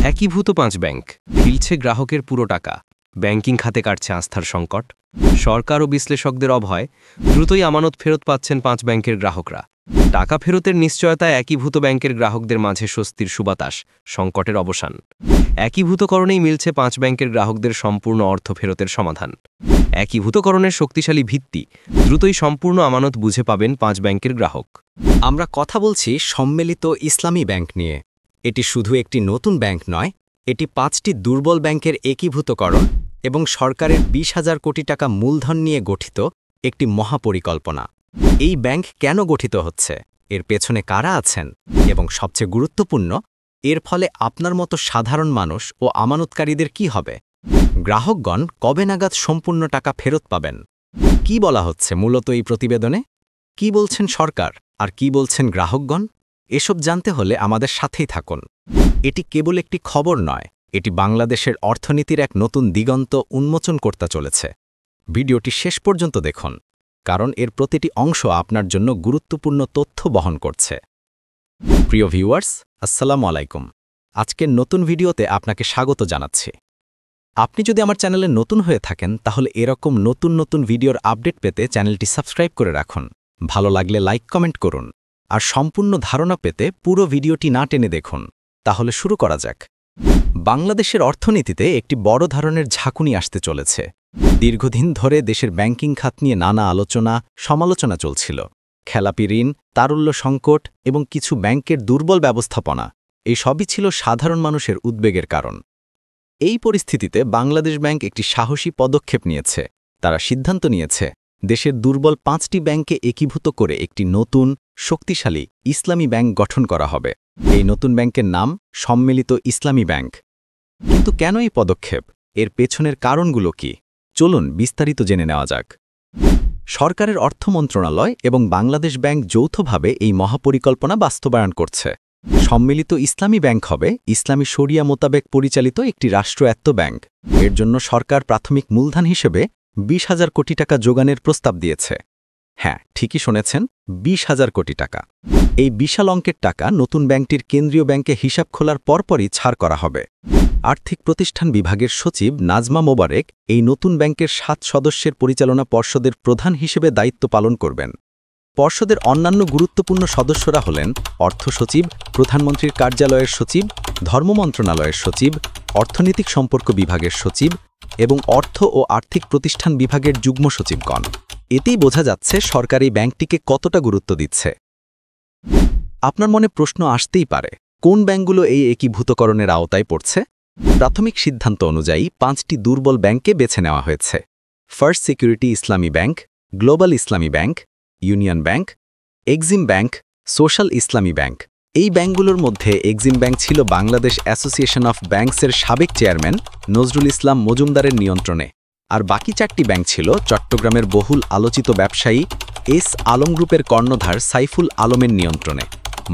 একীভূত ৫ ব্যাংক ফিলছে গ্রাহকের পুরো টাকা, ব্যাংকিং খাতে কাটছে আস্থার সংকট, সরকার ও বিশ্লেষকদের অভয়, দ্রুতই আমানত ফেরত পাচ্ছেন ৫ ব্যাংকের গ্রাহকরা। টাকা ফেরতের নিশ্চয়তায় একীভূত ব্যাংকের গ্রাহকদের মাঝে স্বস্তির সুবাতাস, সংকটের অবসান। একীভূতকরণেই মিলছে ৫ ব্যাংকের গ্রাহকদের সম্পূর্ণ অর্থ ফেরতের সমাধান। একীভূতকরণের শক্তিশালী ভিত্তি, দ্রুতই সম্পূর্ণ আমানত বুঝে পাবেন ৫ ব্যাংকের গ্রাহক। আমরা কথা বলছি সম্মিলিত ইসলামী ব্যাংক নিয়ে। এটি শুধু একটি নতুন ব্যাংক নয়, এটি ৫টি দুর্বল ব্যাংকের একীভূতকরণ এবং সরকারের ২০,০০০ কোটি টাকা মূলধন নিয়ে গঠিত একটি মহাপরিকল্পনা। এই ব্যাংক কেন গঠিত হচ্ছে, এর পেছনে কারা আছেন এবং সবচেয়ে গুরুত্বপূর্ণ, এর ফলে আপনার মতো সাধারণ মানুষ ও আমানতকারীদের কি হবে? গ্রাহকগণ কবে নাগাদ সম্পূর্ণ টাকা ফেরত পাবেন? কি বলা হচ্ছে মূলত এই প্রতিবেদনে? কি বলছেন সরকার আর কি বলছেন গ্রাহকগণ? এসব জানতে হলে আমাদের সাথেই থাকুন। এটি কেবল একটি খবর নয়, এটি বাংলাদেশের অর্থনীতির এক নতুন দিগন্ত উন্মোচন করতে চলেছে। ভিডিওটি শেষ পর্যন্ত দেখুন, কারণ এর প্রতিটি অংশ আপনার জন্য গুরুত্বপূর্ণ তথ্য বহন করছে। প্রিয় ভিউয়ার্স, আসসালামু আলাইকুম। আজকের নতুন ভিডিওতে আপনাকে স্বাগত জানাচ্ছি। আপনি যদি আমার চ্যানেলে নতুন হয়ে থাকেন, তাহলে এরকম নতুন নতুন ভিডিওর আপডেট পেতে চ্যানেলটি সাবস্ক্রাইব করে রাখুন। ভালো লাগলে লাইক কমেন্ট করুন, আর সম্পূর্ণ ধারণা পেতে পুরো ভিডিওটি না টেনে দেখুন। তাহলে শুরু করা যাক। বাংলাদেশের অর্থনীতিতে একটি বড় ধরনের ঝাঁকুনি আসতে চলেছে। দীর্ঘদিন ধরে দেশের ব্যাংকিং খাত নিয়ে নানা আলোচনা সমালোচনা চলছিল। খেলাপি ঋণ, তারল্য সংকট এবং কিছু ব্যাংকের দুর্বল ব্যবস্থাপনা, এই সবই ছিল সাধারণ মানুষের উদ্বেগের কারণ। এই পরিস্থিতিতে বাংলাদেশ ব্যাংক একটি সাহসী পদক্ষেপ নিয়েছে। তারা সিদ্ধান্ত নিয়েছে দেশের দুর্বল ৫টি ব্যাংকে একীভূত করে একটি নতুন, শক্তিশালী ইসলামী ব্যাংক গঠন করা হবে। এই নতুন ব্যাংকের নাম সম্মিলিত ইসলামী ব্যাংক। কিন্তু কেন এই পদক্ষেপ? এর পেছনের কারণগুলো কি? চলুন বিস্তারিত জেনে নেওয়া যাক। সরকারের অর্থ মন্ত্রণালয় এবং বাংলাদেশ ব্যাংক যৌথভাবে এই মহাপরিকল্পনা বাস্তবায়ন করছে। সম্মিলিত ইসলামী ব্যাংক হবে ইসলামী শরিয়া মোতাবেক পরিচালিত একটি রাষ্ট্রায়ত্ত ব্যাংক। এর জন্য সরকার প্রাথমিক মূলধন হিসেবে ২০,০০০ কোটি টাকা যোগানের প্রস্তাব দিয়েছে। হ্যাঁ, ঠিকই শুনেছেন, ২০,০০০ কোটি টাকা। এই বিশাল অঙ্কের টাকা নতুন ব্যাংকটির কেন্দ্রীয় ব্যাংকে হিসাব খোলার পরপরই ছাড় করা হবে। আর্থিক প্রতিষ্ঠান বিভাগের সচিব নাজমা মোবারেক এই নতুন ব্যাংকের ৭ সদস্যের পরিচালনা পর্ষদের প্রধান হিসেবে দায়িত্ব পালন করবেন। পর্ষদের অন্যান্য গুরুত্বপূর্ণ সদস্যরা হলেন অর্থ সচিব, প্রধানমন্ত্রীর কার্যালয়ের সচিব, ধর্ম মন্ত্রণালয়ের সচিব, অর্থনৈতিক সম্পর্ক বিভাগের সচিব এবং অর্থ ও আর্থিক প্রতিষ্ঠান বিভাগের যুগ্ম সচিবগণ। এতেই বোঝা যাচ্ছে সরকার এই ব্যাংকটিকে কতটা গুরুত্ব দিচ্ছে। আপনার মনে প্রশ্ন আসতেই পারে, কোন ব্যাংকগুলো এই একীভূতকরণের আওতায় পড়ছে? প্রাথমিক সিদ্ধান্ত অনুযায়ী ৫টি দুর্বল ব্যাংককে বেছে নেওয়া হয়েছে: ফার্স্ট সিকিউরিটি ইসলামী ব্যাংক, গ্লোবাল ইসলামী bank, union bank, Exim bank, social ইসলামী ব্যাংক। এই ব্যাংকগুলোর মধ্যে এক্সিম ব্যাংক ছিল বাংলাদেশ অ্যাসোসিয়েশন অফ ব্যাংকসের সাবেক চেয়ারম্যান নজরুল ইসলাম মজুমদারের নিয়ন্ত্রণে, আর বাকি 4টি ব্যাংক ছিল চট্টগ্রামের বহুল আলোচিত ব্যবসায়ী এস আলম গ্রুপের কর্ণধার সাইফুল আলমের নিয়ন্ত্রণে।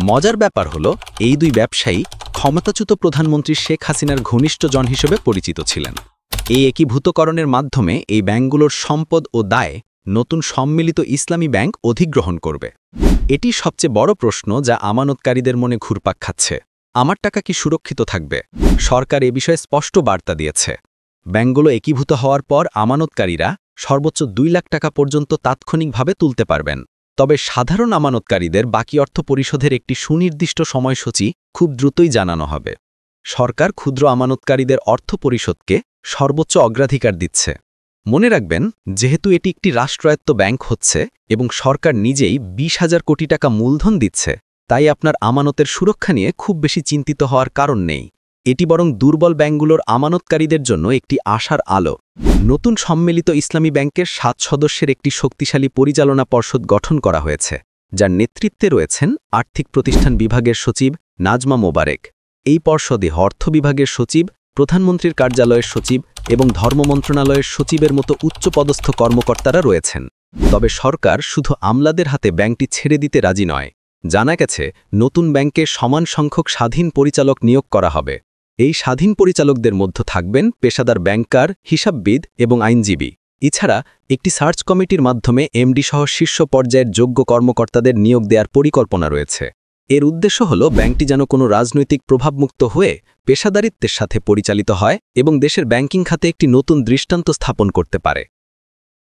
মজার ব্যাপার হল, এই দুই ব্যবসায়ী ক্ষমতাচ্যুত প্রধানমন্ত্রী শেখ হাসিনার ঘনিষ্ঠজন হিসেবে পরিচিত ছিলেন। এই একীভূতকরণের মাধ্যমে এই ব্যাংকগুলোর সম্পদ ও দায় নতুন সম্মিলিত ইসলামী ব্যাংক অধিগ্রহণ করবে। এটি সবচেয়ে বড় প্রশ্ন যা আমানতকারীদের মনে ঘুরপাক খাচ্ছে। আমার টাকা কি সুরক্ষিত থাকবে? সরকার এ বিষয়ে স্পষ্ট বার্তা দিয়েছে। ব্যাংকগুলো একীভূত হওয়ার পর আমানতকারীরা সর্বোচ্চ ২ লাখ টাকা পর্যন্ত তাৎক্ষণিকভাবে তুলতে পারবেন। তবে সাধারণ আমানতকারীদের বাকি অর্থ পরিশোধের একটি সুনির্দিষ্ট সময়সূচি খুব দ্রুতই জানানো হবে। সরকার ক্ষুদ্র আমানতকারীদের অর্থ পরিশোধকে সর্বোচ্চ অগ্রাধিকার দিচ্ছে। মনে রাখবেন, যেহেতু এটি একটি রাষ্ট্রায়ত্ত ব্যাংক হচ্ছে এবং সরকার নিজেই ২০,০০০ কোটি টাকা মূলধন দিচ্ছে, তাই আপনার আমানতের সুরক্ষা নিয়ে খুব বেশি চিন্তিত হওয়ার কারণ নেই। এটি বরং দুর্বল ব্যাংকগুলোর আমানতকারীদের জন্য একটি আশার আলো। নতুন সম্মিলিত ইসলামী ব্যাংকের ৭ সদস্যের একটি শক্তিশালী পরিচালনা পর্ষদ গঠন করা হয়েছে, যার নেতৃত্বে রয়েছেন আর্থিক প্রতিষ্ঠান বিভাগের সচিব নাজমা মোবারেক। এই পর্ষদে অর্থ বিভাগের সচিব, প্রধানমন্ত্রীর কার্যালয়ের সচিব এবং ধর্ম মন্ত্রণালয়ের সচিবের মতো উচ্চপদস্থ কর্মকর্তারা রয়েছেন। তবে সরকার শুধু আমলাদের হাতে ব্যাংকটি ছেড়ে দিতে রাজি নয়। জানা গেছে, নতুন ব্যাংকে সমান সংখ্যক স্বাধীন পরিচালক নিয়োগ করা হবে। এই স্বাধীন পরিচালকদের মধ্যে থাকবেন পেশাদার ব্যাংকার, হিসাববিদ এবং আইনজীবী। এছাড়া একটি সার্চ কমিটির মাধ্যমে এমডি সহ শীর্ষ পর্যায়ের যোগ্য কর্মকর্তাদের নিয়োগ দেওয়ার পরিকল্পনা রয়েছে। এর উদ্দেশ্য হল ব্যাংকটি যেন কোনো রাজনৈতিক প্রভাবমুক্ত হয়ে পেশাদারিত্বের সাথে পরিচালিত হয় এবং দেশের ব্যাংকিং খাতে একটি নতুন দৃষ্টান্ত স্থাপন করতে পারে।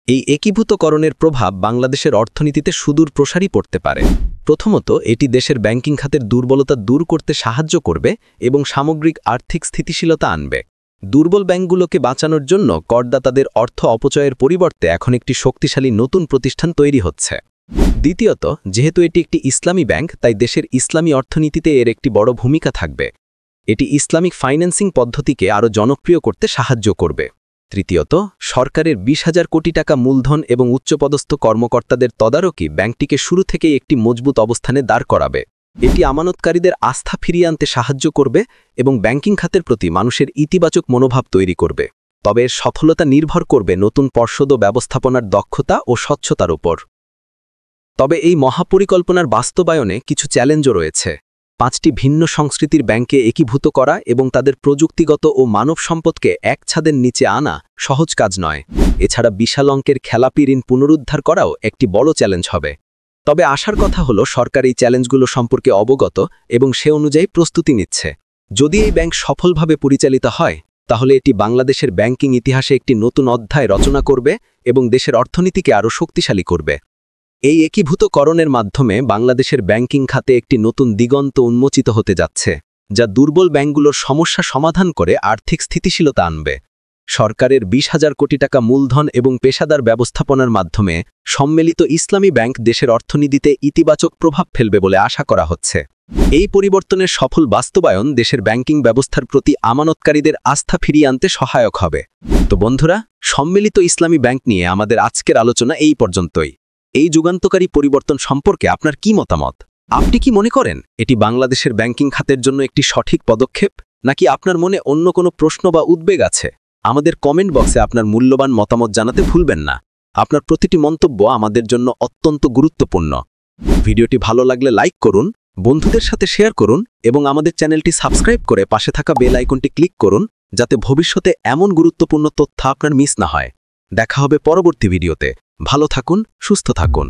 এই একীভূতকরণের প্রভাব বাংলাদেশের অর্থনীতিতে সুদূর প্রসারী পড়তে পারে। প্রথমত, এটি দেশের ব্যাংকিং খাতের দুর্বলতা দূর করতে সাহায্য করবে এবং সামগ্রিক আর্থিক স্থিতিশীলতা আনবে। দুর্বল ব্যাংকগুলোকে বাঁচানোর জন্য করদাতাদের অর্থ অপচয়ের পরিবর্তে এখন একটি শক্তিশালী নতুন প্রতিষ্ঠান তৈরি হচ্ছে। দ্বিতীয়ত, যেহেতু এটি একটি ইসলামী ব্যাংক, তাই দেশের ইসলামী অর্থনীতিতে এর একটি বড় ভূমিকা থাকবে। এটি ইসলামিক ফাইন্যান্সিং পদ্ধতিকে আরও জনপ্রিয় করতে সাহায্য করবে। তৃতীয়ত, সরকারের 20,000 কোটি টাকা মূলধন এবং উচ্চপদস্থ কর্মকর্তাদের তদারকি ব্যাংকটিকে শুরু থেকেই একটি মজবুত অবস্থানে দাঁড় করাবে। এটি আমানতকারীদের আস্থা ফিরিয়ে আনতে সাহায্য করবে এবং ব্যাংকিং খাতের প্রতি মানুষের ইতিবাচক মনোভাব তৈরি করবে। তবে এর সফলতা নির্ভর করবে নতুন পর্ষদ ও ব্যবস্থাপনার দক্ষতা ও স্বচ্ছতার উপর। তবে এই মহাপরিকল্পনার বাস্তবায়নে কিছু চ্যালেঞ্জও রয়েছে। 5টি ভিন্ন সংস্কৃতির ব্যাংকে একীভূত করা এবং তাদের প্রযুক্তিগত ও মানব সম্পদকে এক ছাদের নিচে আনা সহজ কাজ নয়। এছাড়া বিশাল অঙ্কের খেলাপি ঋণ পুনরুদ্ধার করাও একটি বড় চ্যালেঞ্জ হবে। তবে আশার কথা হলো সরকার এই চ্যালেঞ্জগুলো সম্পর্কে অবগত এবং সে অনুযায়ী প্রস্তুতি নিচ্ছে। যদি এই ব্যাংক সফলভাবে পরিচালিত হয়, তাহলে এটি বাংলাদেশের ব্যাংকিং ইতিহাসে একটি নতুন অধ্যায় রচনা করবে এবং দেশের অর্থনীতিকে আরও শক্তিশালী করবে। এই একীভূতকরণের মাধ্যমে বাংলাদেশের ব্যাংকিং খাতে একটি নতুন দিগন্ত উন্মোচিত হতে যাচ্ছে, যা দুর্বল ব্যাংকগুলোর সমস্যা সমাধান করে আর্থিক স্থিতিশীলতা আনবে। সরকারের 20,000 কোটি টাকা মূলধন এবং পেশাদার ব্যবস্থাপনার মাধ্যমে সম্মিলিত ইসলামী ব্যাংক দেশের অর্থনীতিতে ইতিবাচক প্রভাব ফেলবে বলে আশা করা হচ্ছে। এই পরিবর্তনের সফল বাস্তবায়ন দেশের ব্যাংকিং ব্যবস্থার প্রতি আমানতকারীদের আস্থা ফিরিয়ে আনতে সহায়ক হবে। তো বন্ধুরা, সম্মিলিত ইসলামী ব্যাংক নিয়ে আমাদের আজকের আলোচনা এই পর্যন্তই। এই যুগান্তকারী পরিবর্তন সম্পর্কে আপনার কি মতামত? আপনি কি মনে করেন এটি বাংলাদেশের ব্যাংকিং খাতের জন্য একটি সঠিক পদক্ষেপ, নাকি আপনার মনে অন্য কোনো প্রশ্ন বা উদ্বেগ আছে? আমাদের কমেন্ট বক্সে আপনার মূল্যবান মতামত জানাতে ভুলবেন না। আপনার প্রতিটি মন্তব্য আমাদের জন্য অত্যন্ত গুরুত্বপূর্ণ। ভিডিওটি ভালো লাগলে লাইক করুন, বন্ধুদের সাথে শেয়ার করুন এবং আমাদের চ্যানেলটি সাবস্ক্রাইব করে পাশে থাকা বেল আইকনটি ক্লিক করুন, যাতে ভবিষ্যতে এমন গুরুত্বপূর্ণ তথ্য আপনার মিস না হয়। দেখা হবে পরবর্তী ভিডিওতে। ভালো থাকুন, সুস্থ থাকুন।